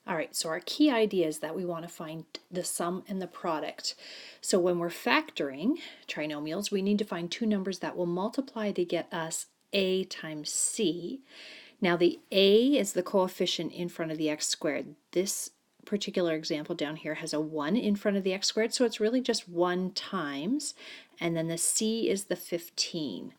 All right, so our key idea is that we want to find the sum and the product. So when we're factoring trinomials, we need to find two numbers that will multiply to get us a times c. Now the a is the coefficient in front of the x squared. This particular example down here has a 1 in front of the x squared, so it's really just 1 times, and then the c is the 15.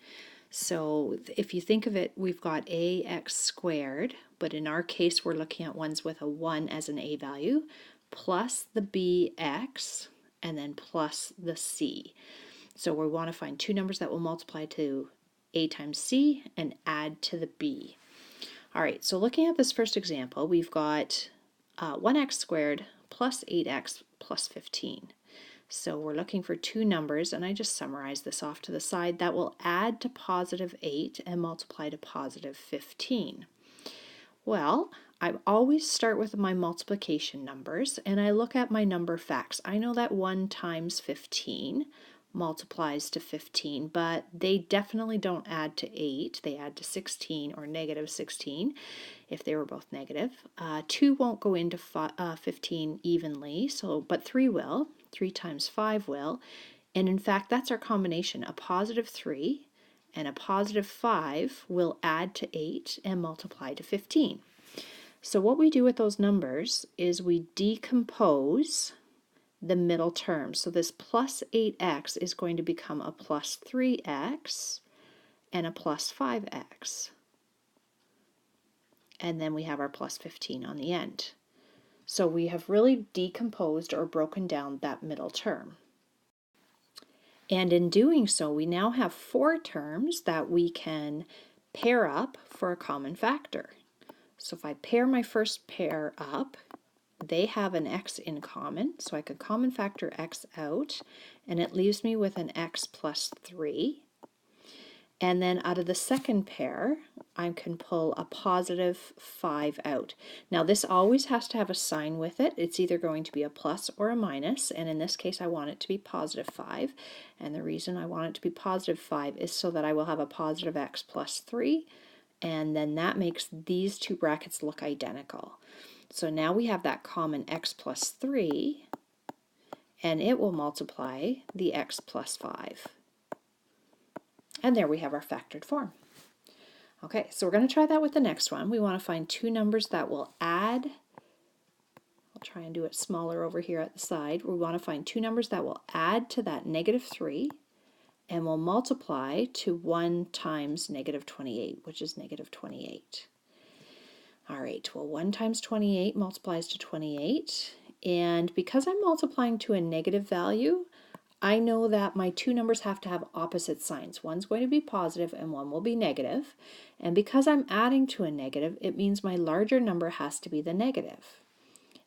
So if you think of it, we've got ax squared, but in our case we're looking at ones with a 1 as an a value, plus the bx, and then plus the c. So we want to find two numbers that will multiply to a times c and add to the b. All right, so looking at this first example, we've got 1x squared plus 8x plus 15. So we're looking for two numbers, and I just summarized this off to the side, that will add to positive 8 and multiply to positive 15. Well, I always start with my multiplication numbers, and I look at my number facts. I know that 1 times 15 multiplies to 15, but they definitely don't add to 8. They add to 16 or negative 16 if they were both negative. 2 won't go into 15 evenly, but 3 will. 3 times 5 will. And in fact, that's our combination. A positive 3 and a positive 5 will add to 8 and multiply to 15. So what we do with those numbers is we decompose the middle term. So this plus 8x is going to become a plus 3x and a plus 5x. And then we have our plus 15 on the end. So we have really decomposed or broken down that middle term. And in doing so, we now have 4 terms that we can pair up for a common factor. So if I pair my first pair up, they have an x in common, so I could common factor x out, and it leaves me with an x plus 3. And then out of the second pair, I can pull a positive 5 out. Now this always has to have a sign with it. It's either going to be a plus or a minus, and in this case I want it to be positive 5. And the reason I want it to be positive 5 is so that I will have a positive x plus 3, and then that makes these two brackets look identical. So now we have that common x plus 3, and it will multiply the x plus 5. And there we have our factored form. Okay, so we're going to try that with the next one. We want to find two numbers that will add. I'll try and do it smaller over here at the side. We want to find two numbers that will add to that negative 3 and will multiply to 1 times negative 28, which is negative 28. All right, well 1 times 28 multiplies to 28, and because I'm multiplying to a negative value, I know that my two numbers have to have opposite signs. One's going to be positive and one will be negative. And because I'm adding to a negative, it means my larger number has to be the negative.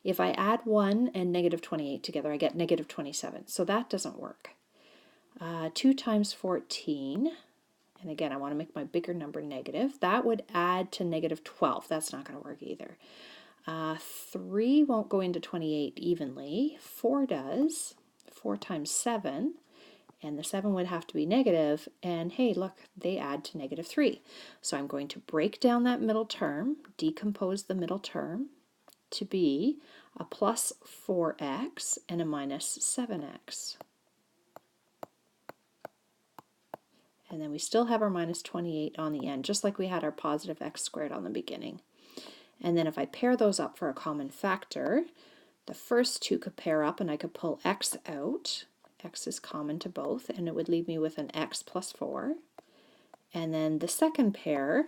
If I add 1 and negative 28 together, I get negative 27. So that doesn't work. 2 times 14, and again, I want to make my bigger number negative. That would add to negative 12. That's not going to work either. 3 won't go into 28 evenly. 4 does. 4 times 7, and the 7 would have to be negative, and hey, look, they add to negative 3. So I'm going to break down that middle term, decompose the middle term to be a plus 4x and a minus 7x. And then we still have our minus 28 on the end, just like we had our positive x squared on the beginning. And then if I pair those up for a common factor, the first two could pair up and I could pull x out. X is common to both, and it would leave me with an x plus 4. And then the second pair,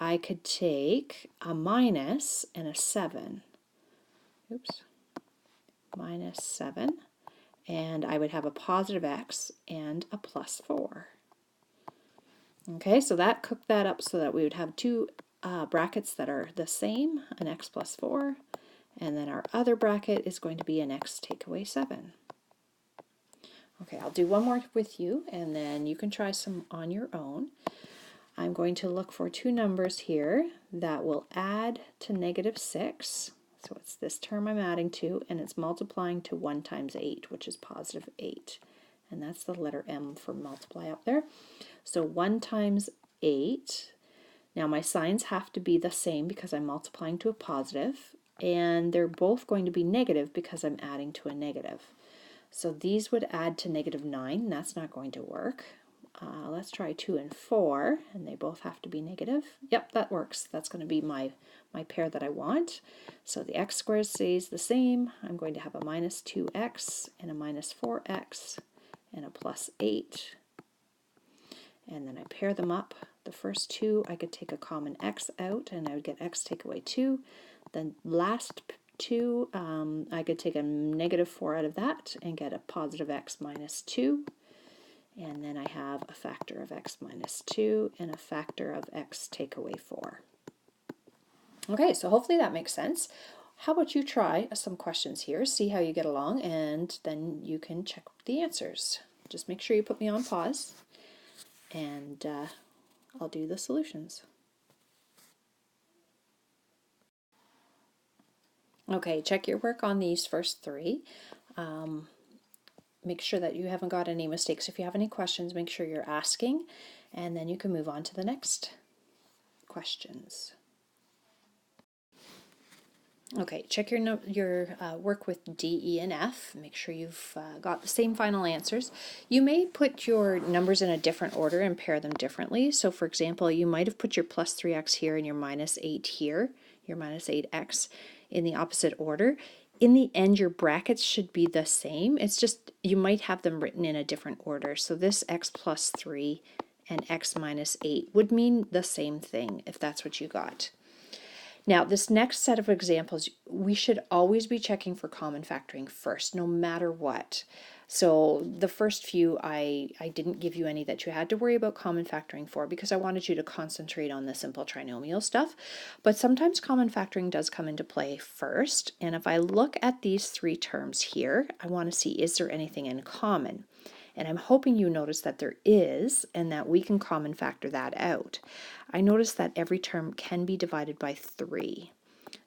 I could take a minus and a 7. Oops. Minus 7. And I would have a positive x and a plus 4. Okay, so that cooked that up so that we would have two brackets that are the same, an x plus 4. And then our other bracket is going to be an x take away 7. Okay, I'll do one more with you, and then you can try some on your own. I'm going to look for two numbers here that will add to negative 6. So it's this term I'm adding to, and it's multiplying to 1 times 8, which is positive 8. And that's the letter M for multiply up there. So 1 times 8. Now my signs have to be the same because I'm multiplying to a positive. and they're both going to be negative because I'm adding to a negative. So these would add to -9, that's not going to work. Let's try 2 and 4, and they both have to be negative. Yep, that works. That's going to be my pair that I want. So the x squared stays the same. I'm going to have a -2x and a -4x and a +8. And then I pair them up. The first two, I could take a common x out, and I would get x take away 2. Then last two, I could take a -4 out of that and get a positive x minus 2. And then I have a factor of x minus 2 and a factor of x take away 4. Okay, so hopefully that makes sense. How about you try some questions here, see how you get along, and then you can check the answers. Just make sure you put me on pause, and I'll do the solutions. Okay, check your work on these first three. Make sure that you haven't got any mistakes. If you have any questions, make sure you're asking, and then you can move on to the next questions. Okay, check your work with D, E, and F. Make sure you've got the same final answers. You may put your numbers in a different order and pair them differently. So for example, you might have put your +3x here and your -8 here, your -8x in the opposite order. In the end, your brackets should be the same. It's just you might have them written in a different order. So this x + 3 and x -8 would mean the same thing if that's what you got. Now, this next set of examples, we should always be checking for common factoring first, no matter what. So the first few, I didn't give you any that you had to worry about common factoring for because I wanted you to concentrate on the simple trinomial stuff. But sometimes common factoring does come into play first. And if I look at these three terms here, I want to see, is there anything in common? And I'm hoping you notice that there is, and that we can common factor that out. I notice that every term can be divided by 3.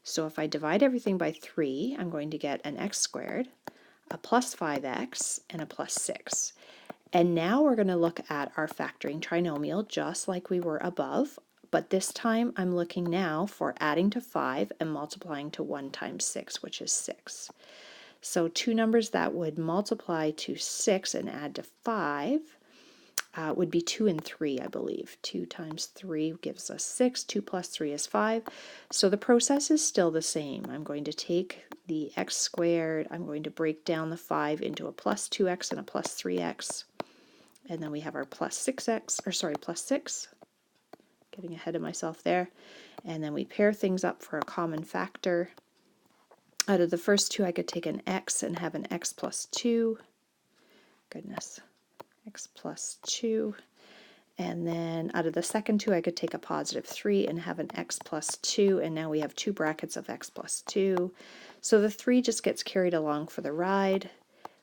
So if I divide everything by 3, I'm going to get an x squared, a +5x, and a +6. And now we're going to look at our factoring trinomial just like we were above, but this time I'm looking now for adding to 5 and multiplying to 1 times 6, which is 6. So two numbers that would multiply to 6 and add to 5 would be 2 and 3, I believe. 2 times 3 gives us 6. 2 plus 3 is 5. So the process is still the same. I'm going to take the x squared. I'm going to break down the 5 into a +2x and a +3x. And then we have our +6. Getting ahead of myself there. And then we pair things up for a common factor. Out of the first two, I could take an x and have an x + 2. Goodness. X + 2. And then out of the second two, I could take a +3 and have an x + 2. And now we have two brackets of x + 2. So the 3 just gets carried along for the ride.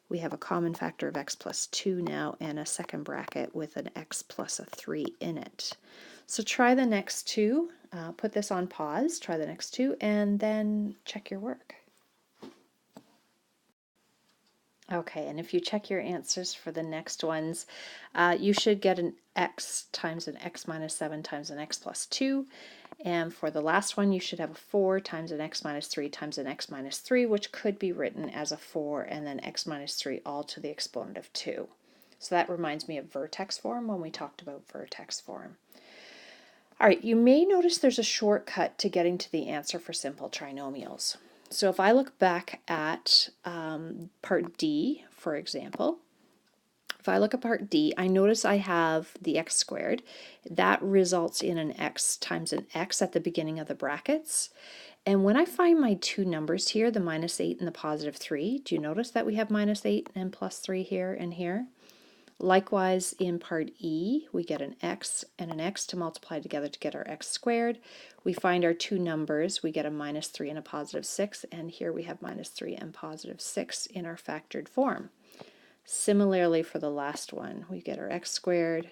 We have a common factor of x + 2 now and a second bracket with an x + a 3 in it. So try the next two. Put this on pause. Try the next two and then check your work. Okay, and if you check your answers for the next ones, you should get an x times an x - 7 times an x + 2. And for the last one, you should have a 4 times an x - 3 times an x - 3, which could be written as a 4 and then x - 3 all to the exponent of 2. So that reminds me of vertex form when we talked about vertex form. All right, you may notice there's a shortcut to getting to the answer for simple trinomials. So if I look back at part D, for example, if I look at part D, I notice I have the x squared. That results in an x times an x at the beginning of the brackets. And when I find my two numbers here, the -8 and the +3, do you notice that we have -8 and +3 here and here? Likewise, in part E, we get an x and an x to multiply together to get our x squared. We find our two numbers. We get a -3 and a +6, and here we have -3 and +6 in our factored form. Similarly, for the last one, we get our x squared,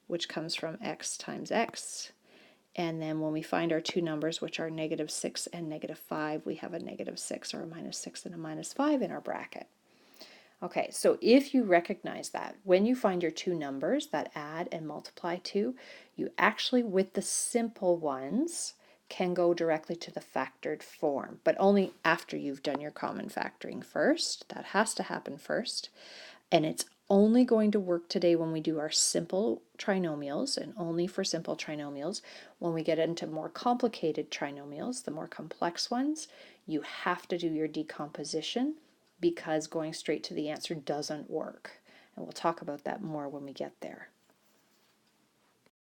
which comes from x times x. And then when we find our two numbers, which are -6 and -5, we have a -6 or a -6 and a -5 in our bracket. Okay, so if you recognize that, when you find your two numbers that add and multiply to, you actually, with the simple ones, can go directly to the factored form, but only after you've done your common factoring first. That has to happen first. And it's only going to work today when we do our simple trinomials, and only for simple trinomials. When we get into more complicated trinomials, the more complex ones, you have to do your decomposition because going straight to the answer doesn't work. And we'll talk about that more when we get there.